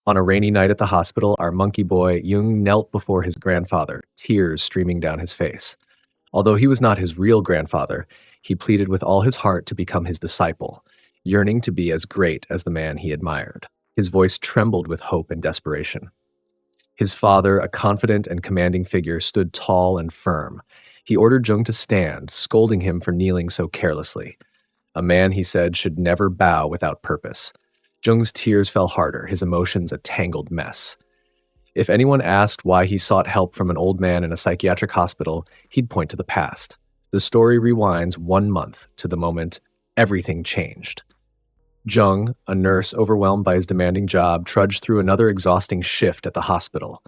On a rainy night at the hospital, our monkey boy, Jung, knelt before his grandfather, tears streaming down his face. Although he was not his real grandfather, he pleaded with all his heart to become his disciple, yearning to be as great as the man he admired. His voice trembled with hope and desperation. His father, a confident and commanding figure, stood tall and firm. He ordered Jung to stand, scolding him for kneeling so carelessly. A man, he said, should never bow without purpose. Jung's tears fell harder, his emotions a tangled mess. If anyone asked why he sought help from an old man in a psychiatric hospital, he'd point to the past. The story rewinds 1 month to the moment everything changed. Jung, a nurse overwhelmed by his demanding job, trudged through another exhausting shift at the hospital.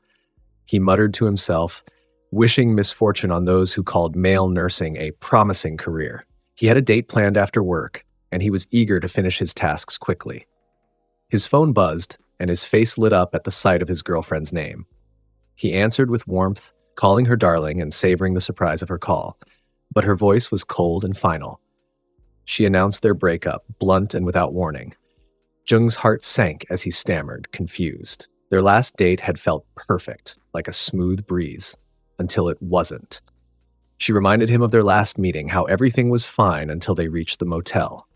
He muttered to himself, wishing misfortune on those who called male nursing a promising career. He had a date planned after work, and he was eager to finish his tasks quickly. His phone buzzed, and his face lit up at the sight of his girlfriend's name. He answered with warmth, calling her darling and savoring the surprise of her call, but her voice was cold and final. She announced their breakup, blunt and without warning. Jung's heart sank as he stammered, confused. Their last date had felt perfect, like a smooth breeze, until it wasn't. She reminded him of their last meeting, how everything was fine until they reached the motel.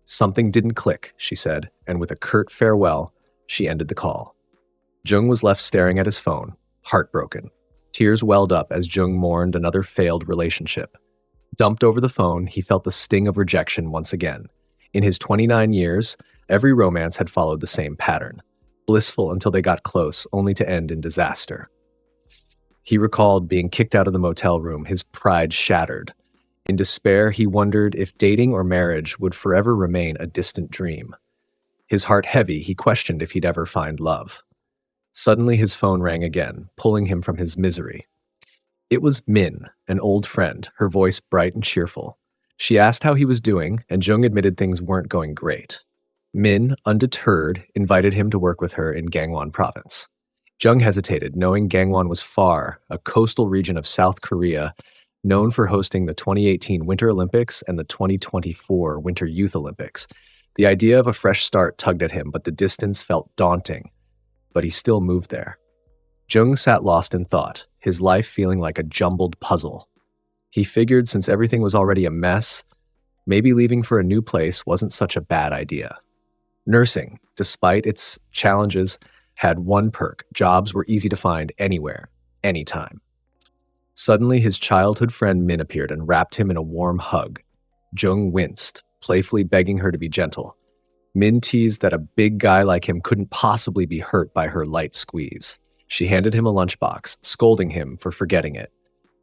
Something didn't click, she said, and with a curt farewell, she ended the call. Jung was left staring at his phone, heartbroken. Tears welled up as Jung mourned another failed relationship. Dumped over the phone, he felt the sting of rejection once again. In his 29 years, every romance had followed the same pattern. Blissful until they got close, only to end in disaster. He recalled being kicked out of the motel room, his pride shattered. In despair, he wondered if dating or marriage would forever remain a distant dream. His heart heavy, he questioned if he'd ever find love. Suddenly, his phone rang again, pulling him from his misery. It was Min, an old friend, her voice bright and cheerful. She asked how he was doing, and Jung admitted things weren't going great. Min, undeterred, invited him to work with her in Gangwon province. Jung hesitated, knowing Gangwon was far, a coastal region of South Korea, known for hosting the 2018 Winter Olympics and the 2024 Winter Youth Olympics. The idea of a fresh start tugged at him, but the distance felt daunting. But he still moved there. Jung sat lost in thought, his life feeling like a jumbled puzzle. He figured since everything was already a mess, maybe leaving for a new place wasn't such a bad idea. Nursing, despite its challenges, had one perk: jobs were easy to find anywhere, anytime. Suddenly, his childhood friend Min appeared and wrapped him in a warm hug. Jung winced, playfully begging her to be gentle. Min teased that a big guy like him couldn't possibly be hurt by her light squeeze. She handed him a lunchbox, scolding him for forgetting it.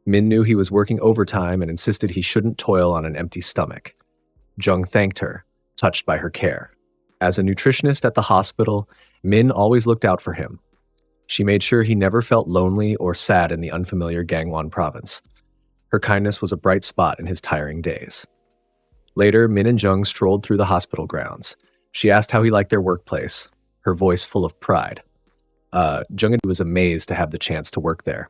Min knew he was working overtime and insisted he shouldn't toil on an empty stomach. Jung thanked her, touched by her care. As a nutritionist at the hospital, Min always looked out for him. She made sure he never felt lonely or sad in the unfamiliar Gangwon province. Her kindness was a bright spot in his tiring days. Later, Min and Jung strolled through the hospital grounds. She asked how he liked their workplace, her voice full of pride. Jung was amazed to have the chance to work there.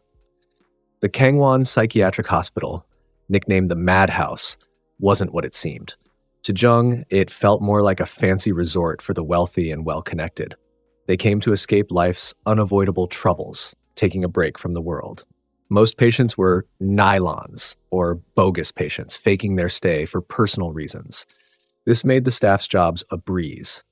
The Gangwon Psychiatric Hospital, nicknamed the Madhouse, wasn't what it seemed. To Jung, it felt more like a fancy resort for the wealthy and well-connected. They came to escape life's unavoidable troubles, taking a break from the world. Most patients were nylons, or bogus patients, faking their stay for personal reasons. This made the staff's jobs a breeze.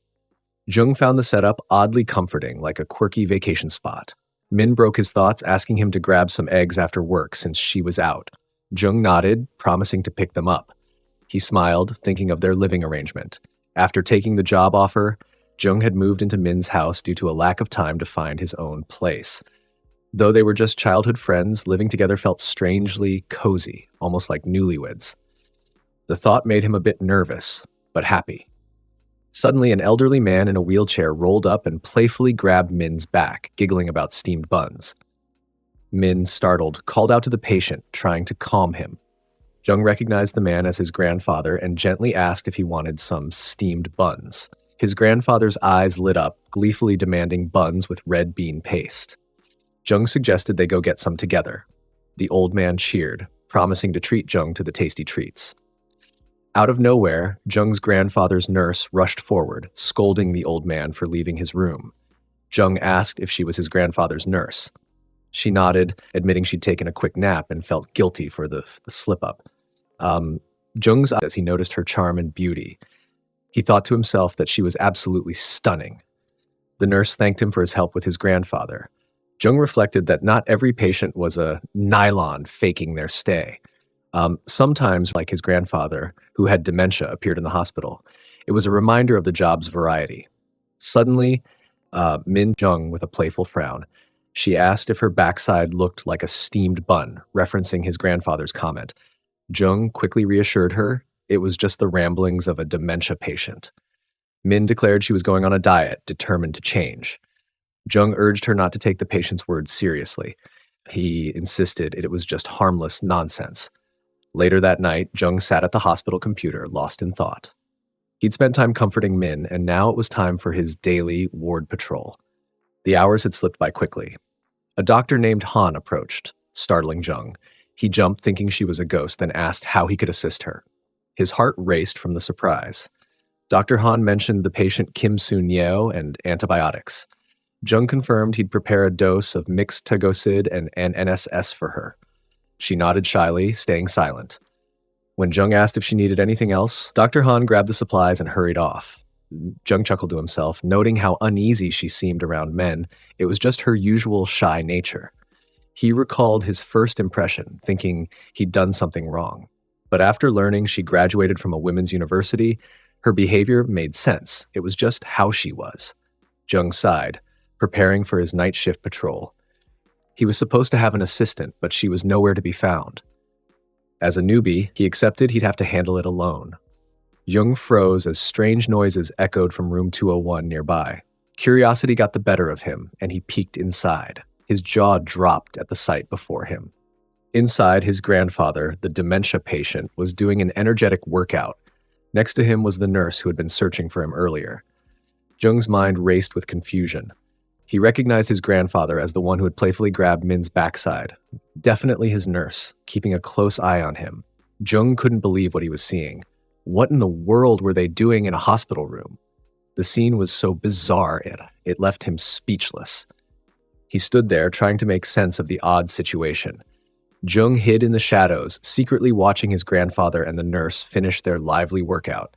Jung found the setup oddly comforting, like a quirky vacation spot. Min broke his thoughts, asking him to grab some eggs after work since she was out. Jung nodded, promising to pick them up. He smiled, thinking of their living arrangement. After taking the job offer, Jung had moved into Min's house due to a lack of time to find his own place. Though they were just childhood friends, living together felt strangely cozy, almost like newlyweds. The thought made him a bit nervous, but happy. Suddenly, an elderly man in a wheelchair rolled up and playfully grabbed Min's back, giggling about steamed buns. Min, startled, called out to the patient, trying to calm him. Jung recognized the man as his grandfather and gently asked if he wanted some steamed buns. His grandfather's eyes lit up, gleefully demanding buns with red bean paste. Jung suggested they go get some together. The old man cheered, promising to treat Jung to the tasty treats. Out of nowhere, Jung's grandfather's nurse rushed forward, scolding the old man for leaving his room. Jung asked if she was his grandfather's nurse. She nodded, admitting she'd taken a quick nap and felt guilty for the slip-up. Um, Jung's eyes as he noticed her charm and beauty. He thought to himself that she was absolutely stunning. The nurse thanked him for his help with his grandfather. Jung reflected that not every patient was a nylon faking their stay. Sometimes, like his grandfather, who had dementia, appeared in the hospital. It was a reminder of the job's variety. Suddenly, Min Jung with a playful frown. She asked if her backside looked like a steamed bun, referencing his grandfather's comment. Jung quickly reassured her it was just the ramblings of a dementia patient. Min declared she was going on a diet, determined to change. Jung urged her not to take the patient's words seriously. He insisted it was just harmless nonsense. Later that night, Jung sat at the hospital computer, lost in thought. He'd spent time comforting Min, and now it was time for his daily ward patrol. The hours had slipped by quickly. A doctor named Han approached, startling Jung. He jumped, thinking she was a ghost, then asked how he could assist her. His heart raced from the surprise. Dr. Han mentioned the patient Kim Soon-yeo and antibiotics. Jung confirmed he'd prepare a dose of mixed Tagocid and an NSS for her. She nodded shyly, staying silent. When Jung asked if she needed anything else, Dr. Han grabbed the supplies and hurried off. Jung chuckled to himself, noting how uneasy she seemed around men. It was just her usual shy nature. He recalled his first impression, thinking he'd done something wrong. But after learning she graduated from a women's university, her behavior made sense. It was just how she was. Jung sighed, preparing for his night shift patrol. He was supposed to have an assistant, but she was nowhere to be found. As a newbie, he accepted he'd have to handle it alone. Jung froze as strange noises echoed from room 201 nearby. Curiosity got the better of him, and he peeked inside. His jaw dropped at the sight before him. Inside, his grandfather, the dementia patient, was doing an energetic workout. Next to him was the nurse who had been searching for him earlier. Jung's mind raced with confusion. He recognized his grandfather as the one who had playfully grabbed Min's backside. Definitely his nurse, keeping a close eye on him. Jung couldn't believe what he was seeing. What in the world were they doing in a hospital room? The scene was so bizarre, it left him speechless. He stood there, trying to make sense of the odd situation. Jung hid in the shadows, secretly watching his grandfather and the nurse finish their lively workout.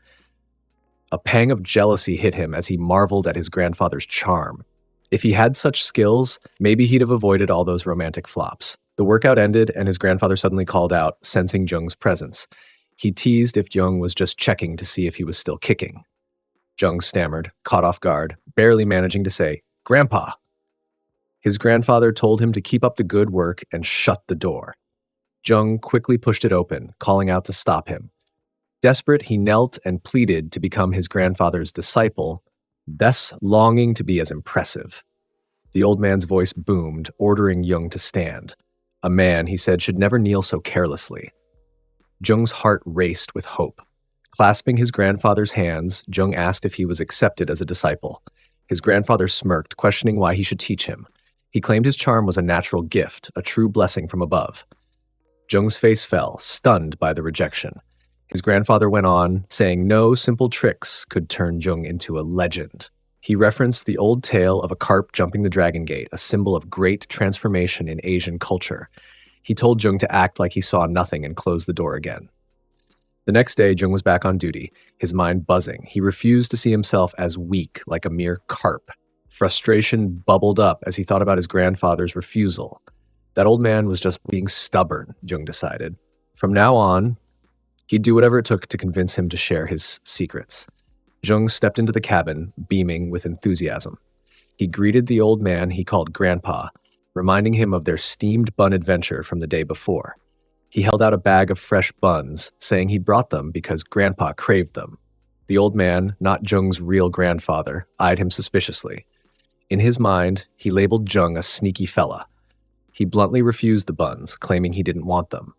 A pang of jealousy hit him as he marveled at his grandfather's charm. If he had such skills, maybe he'd have avoided all those romantic flops. The workout ended, and his grandfather suddenly called out, sensing Jung's presence. He teased if Jung was just checking to see if he was still kicking. Jung stammered, caught off guard, barely managing to say, "Grandpa!" His grandfather told him to keep up the good work and shut the door. Jung quickly pushed it open, calling out to stop him. Desperate, he knelt and pleaded to become his grandfather's disciple, thus longing to be as impressive. The old man's voice boomed, ordering Jung to stand. A man, he said, should never kneel so carelessly. Jung's heart raced with hope. Clasping his grandfather's hands, Jung asked if he was accepted as a disciple. His grandfather smirked, questioning why he should teach him. He claimed his charm was a natural gift, a true blessing from above. Jung's face fell, stunned by the rejection. His grandfather went on, saying no simple tricks could turn Jung into a legend. He referenced the old tale of a carp jumping the Dragon Gate, a symbol of great transformation in Asian culture. He told Jung to act like he saw nothing and close the door again. The next day, Jung was back on duty, his mind buzzing. He refused to see himself as weak, like a mere carp. Frustration bubbled up as he thought about his grandfather's refusal. That old man was just being stubborn, Jung decided. From now on, he'd do whatever it took to convince him to share his secrets. Jung stepped into the cabin, beaming with enthusiasm. He greeted the old man he called Grandpa, reminding him of their steamed bun adventure from the day before. He held out a bag of fresh buns, saying he'd brought them because Grandpa craved them. The old man, not Jung's real grandfather, eyed him suspiciously. In his mind, he labeled Jung a sneaky fella. He bluntly refused the buns, claiming he didn't want them.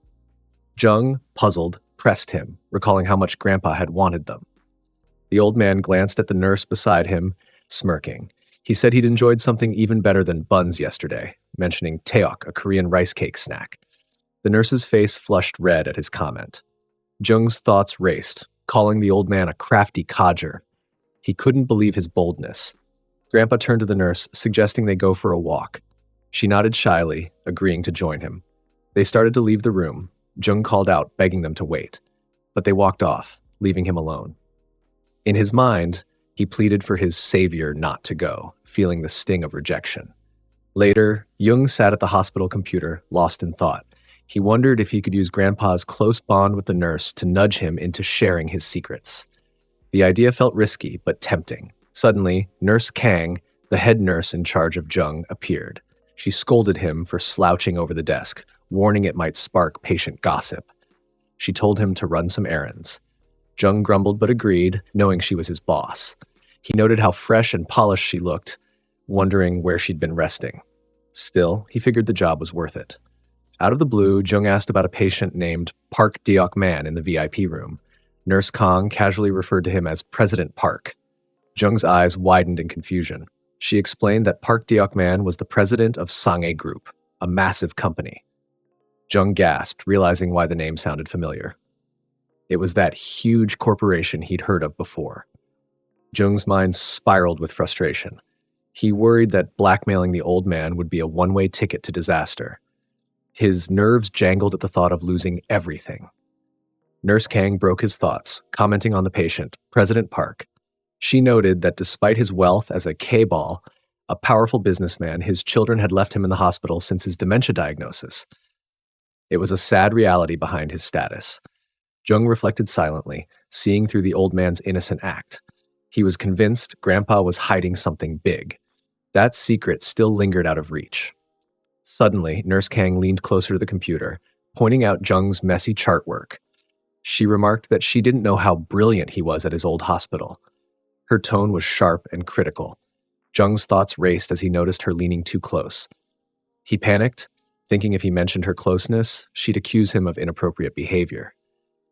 Jung, puzzled, pressed him, recalling how much Grandpa had wanted them. The old man glanced at the nurse beside him, smirking. He said he'd enjoyed something even better than buns yesterday, mentioning taeok, a Korean rice cake snack. The nurse's face flushed red at his comment. Jung's thoughts raced, calling the old man a crafty codger. He couldn't believe his boldness. Grandpa turned to the nurse, suggesting they go for a walk. She nodded shyly, agreeing to join him. They started to leave the room. Jung called out, begging them to wait. But they walked off, leaving him alone. In his mind, he pleaded for his savior not to go, feeling the sting of rejection. Later, Jung sat at the hospital computer, lost in thought. He wondered if he could use Grandpa's close bond with the nurse to nudge him into sharing his secrets. The idea felt risky, but tempting. Suddenly, Nurse Kang, the head nurse in charge of Jung, appeared. She scolded him for slouching over the desk, warning it might spark patient gossip. She told him to run some errands. Jung grumbled but agreed, knowing she was his boss. He noted how fresh and polished she looked, wondering where she'd been resting. Still, he figured the job was worth it. Out of the blue, Jung asked about a patient named Park Deok Man in the VIP room. Nurse Kang casually referred to him as President Park. Jung's eyes widened in confusion. She explained that Park Deok Man was the president of Sanghae Group, a massive company. Jung gasped, realizing why the name sounded familiar. It was that huge corporation he'd heard of before. Jung's mind spiraled with frustration. He worried that blackmailing the old man would be a one-way ticket to disaster. His nerves jangled at the thought of losing everything. Nurse Kang broke his thoughts, commenting on the patient, President Park. She noted that despite his wealth as a K-ball, a powerful businessman, his children had left him in the hospital since his dementia diagnosis. It was a sad reality behind his status. Jung reflected silently, seeing through the old man's innocent act. He was convinced Grandpa was hiding something big. That secret still lingered out of reach. Suddenly, Nurse Kang leaned closer to the computer, pointing out Jung's messy chart work. She remarked that she didn't know how brilliant he was at his old hospital. Her tone was sharp and critical. Jung's thoughts raced as he noticed her leaning too close. He panicked, thinking if he mentioned her closeness, she'd accuse him of inappropriate behavior.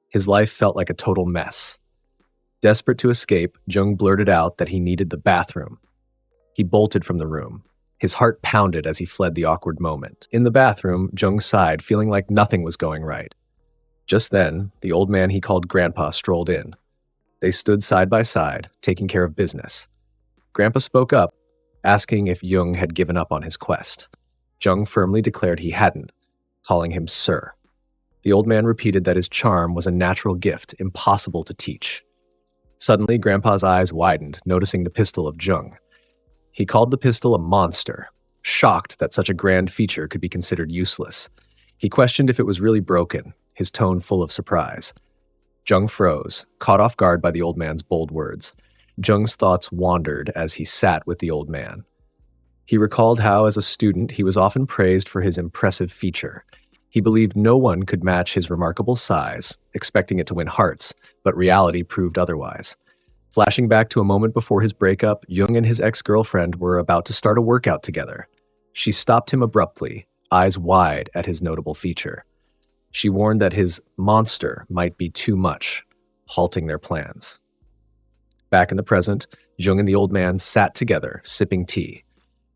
His life felt like a total mess. Desperate to escape, Jung blurted out that he needed the bathroom. He bolted from the room. His heart pounded as he fled the awkward moment. In the bathroom, Jung sighed, feeling like nothing was going right. Just then, the old man he called Grandpa strolled in. They stood side by side, taking care of business. Grandpa spoke up, asking if Jung had given up on his quest. Jung firmly declared he hadn't, calling him Sir. The old man repeated that his charm was a natural gift, impossible to teach. Suddenly, Grandpa's eyes widened, noticing the pistol of Jung. He called the pistol a monster, shocked that such a grand feature could be considered useless. He questioned if it was really broken, his tone full of surprise. Jung froze, caught off guard by the old man's bold words. Jung's thoughts wandered as he sat with the old man. He recalled how, as a student, he was often praised for his impressive feature. He believed no one could match his remarkable size, expecting it to win hearts, but reality proved otherwise. Flashing back to a moment before his breakup, Jung and his ex-girlfriend were about to start a workout together. She stopped him abruptly, eyes wide at his notable feature. She warned that his monster might be too much, halting their plans. Back in the present, Jung and the old man sat together, sipping tea.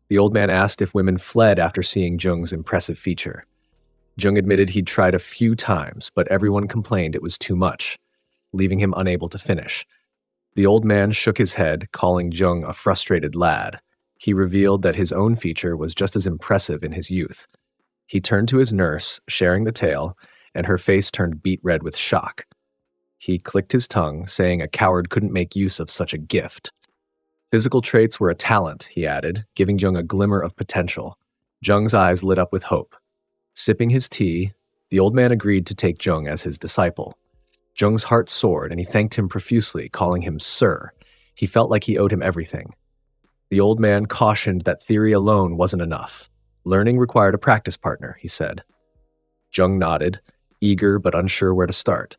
The old man asked if women fled after seeing Jung's impressive feature. Jung admitted he'd tried a few times, but everyone complained it was too much, leaving him unable to finish. The old man shook his head, calling Jung a frustrated lad. He revealed that his own feature was just as impressive in his youth. He turned to his nurse, sharing the tale, and her face turned beet red with shock. He clicked his tongue, saying a coward couldn't make use of such a gift. Physical traits were a talent, he added, giving Jung a glimmer of potential. Jung's eyes lit up with hope. Sipping his tea, the old man agreed to take Jung as his disciple. Jung's heart soared, and he thanked him profusely, calling him Sir. He felt like he owed him everything. The old man cautioned that theory alone wasn't enough. Learning required a practice partner, he said. Jung nodded, eager but unsure where to start.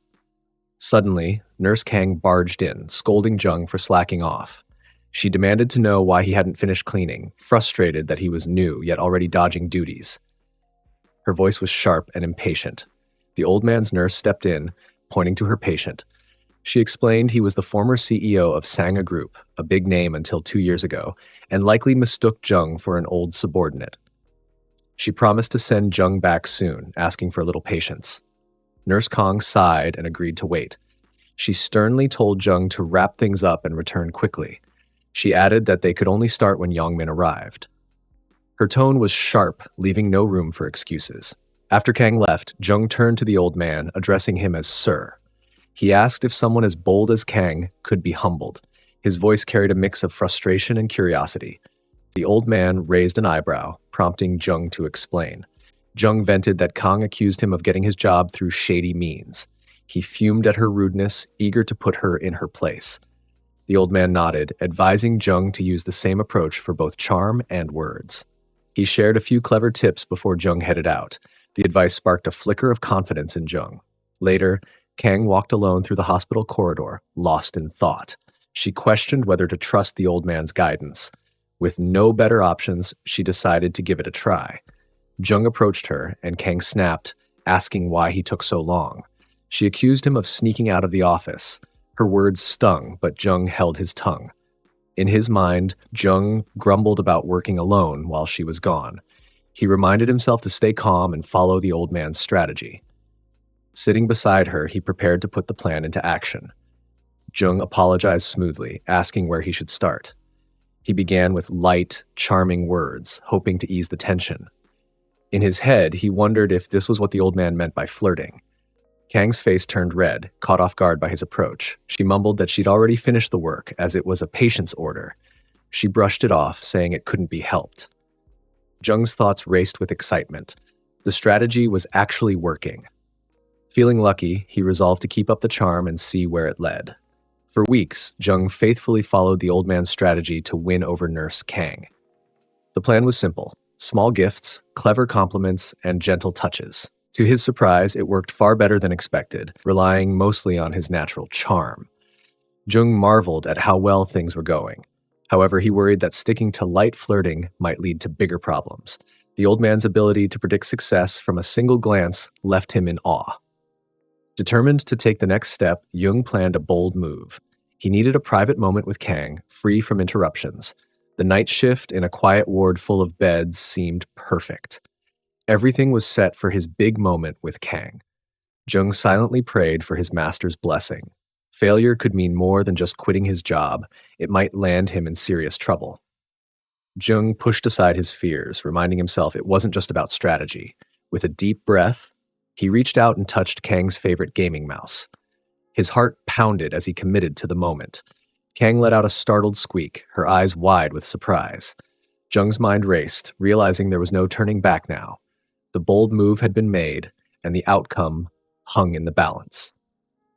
Suddenly, Nurse Kang barged in, scolding Jung for slacking off. She demanded to know why he hadn't finished cleaning, frustrated that he was new, yet already dodging duties. Her voice was sharp and impatient. The old man's nurse stepped in, pointing to her patient. She explained he was the former CEO of Sangha Group, a big name until 2 years ago, and likely mistook Jung for an old subordinate. She promised to send Jung back soon, asking for a little patience. Nurse Kang sighed and agreed to wait. She sternly told Jung to wrap things up and return quickly. She added that they could only start when Yongmin arrived. Her tone was sharp, leaving no room for excuses. After Kang left, Jung turned to the old man, addressing him as Sir. He asked if someone as bold as Kang could be humbled. His voice carried a mix of frustration and curiosity. The old man raised an eyebrow, prompting Jung to explain. Jung vented that Kang accused him of getting his job through shady means. He fumed at her rudeness, eager to put her in her place. The old man nodded, advising Jung to use the same approach for both charm and words. He shared a few clever tips before Jung headed out. The advice sparked a flicker of confidence in Jung. Later, Kang walked alone through the hospital corridor, lost in thought. She questioned whether to trust the old man's guidance. With no better options, she decided to give it a try. Jung approached her, and Kang snapped, asking why he took so long. She accused him of sneaking out of the office. Her words stung, but Jung held his tongue. In his mind, Jung grumbled about working alone while she was gone. He reminded himself to stay calm and follow the old man's strategy. Sitting beside her, he prepared to put the plan into action. Jung apologized smoothly, asking where he should start. He began with light, charming words, hoping to ease the tension. In his head, he wondered if this was what the old man meant by flirting. Kang's face turned red, caught off guard by his approach. She mumbled that she'd already finished the work, as it was a patient's order. She brushed it off, saying it couldn't be helped. Jung's thoughts raced with excitement. The strategy was actually working. Feeling lucky, he resolved to keep up the charm and see where it led. For weeks, Jung faithfully followed the old man's strategy to win over Nurse Kang. The plan was simple: small gifts, clever compliments, and gentle touches. To his surprise, it worked far better than expected, relying mostly on his natural charm. Jung marveled at how well things were going. However, he worried that sticking to light flirting might lead to bigger problems. The old man's ability to predict success from a single glance left him in awe. Determined to take the next step, Jung planned a bold move. He needed a private moment with Kang, free from interruptions. The night shift in a quiet ward full of beds seemed perfect. Everything was set for his big moment with Kang. Jung silently prayed for his master's blessing. Failure could mean more than just quitting his job. It might land him in serious trouble. Jung pushed aside his fears, reminding himself it wasn't just about strategy. With a deep breath, he reached out and touched Kang's favorite gaming mouse. His heart pounded as he committed to the moment. Kang let out a startled squeak, her eyes wide with surprise. Jung's mind raced, realizing there was no turning back now. The bold move had been made, and the outcome hung in the balance.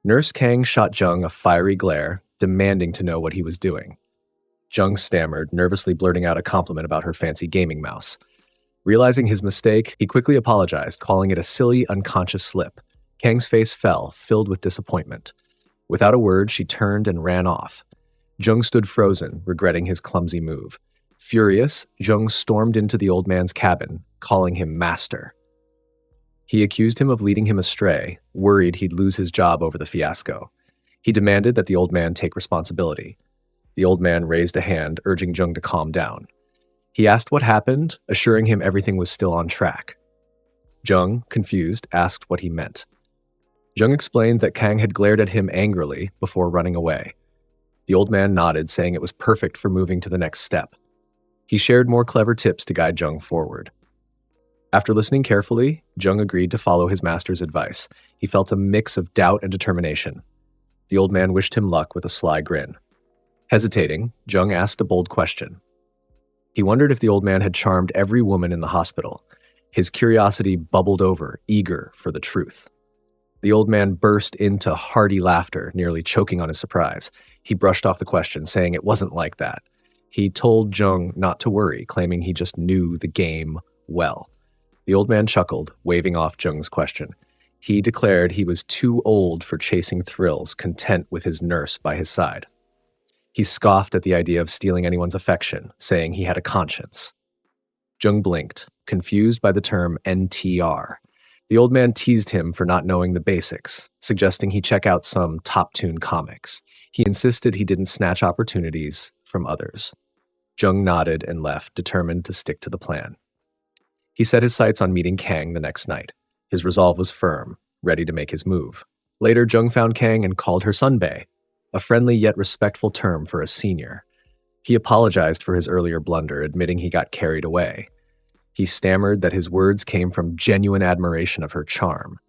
Nurse Kang shot Jung a fiery glare, demanding to know what he was doing. Jung stammered, nervously blurting out a compliment about her fancy gaming mouse. Realizing his mistake, he quickly apologized, calling it a silly, unconscious slip. Kang's face fell, filled with disappointment. Without a word, she turned and ran off. Jung stood frozen, regretting his clumsy move. Furious, Jung stormed into the old man's cabin, calling him master. He accused him of leading him astray, worried he'd lose his job over the fiasco. He demanded that the old man take responsibility. The old man raised a hand, urging Jung to calm down. He asked what happened, assuring him everything was still on track. Jung, confused, asked what he meant. Jung explained that Kang had glared at him angrily before running away. The old man nodded, saying it was perfect for moving to the next step. He shared more clever tips to guide Jung forward. After listening carefully, Jung agreed to follow his master's advice. He felt a mix of doubt and determination. The old man wished him luck with a sly grin. Hesitating, Jung asked a bold question. He wondered if the old man had charmed every woman in the hospital. His curiosity bubbled over, eager for the truth. The old man burst into hearty laughter, nearly choking on his surprise. He brushed off the question, saying it wasn't like that. He told Jung not to worry, claiming he just knew the game well. The old man chuckled, waving off Jung's question. He declared he was too old for chasing thrills, content with his nurse by his side. He scoffed at the idea of stealing anyone's affection, saying he had a conscience. Jung blinked, confused by the term NTR. The old man teased him for not knowing the basics, suggesting he check out some top-tune comics. He insisted he didn't snatch opportunities from others. Jung nodded and left, determined to stick to the plan. He set his sights on meeting Kang the next night. His resolve was firm, ready to make his move. Later, Jung found Kang and called her Sunbae, a friendly yet respectful term for a senior. He apologized for his earlier blunder, admitting he got carried away. He stammered that his words came from genuine admiration of her charm.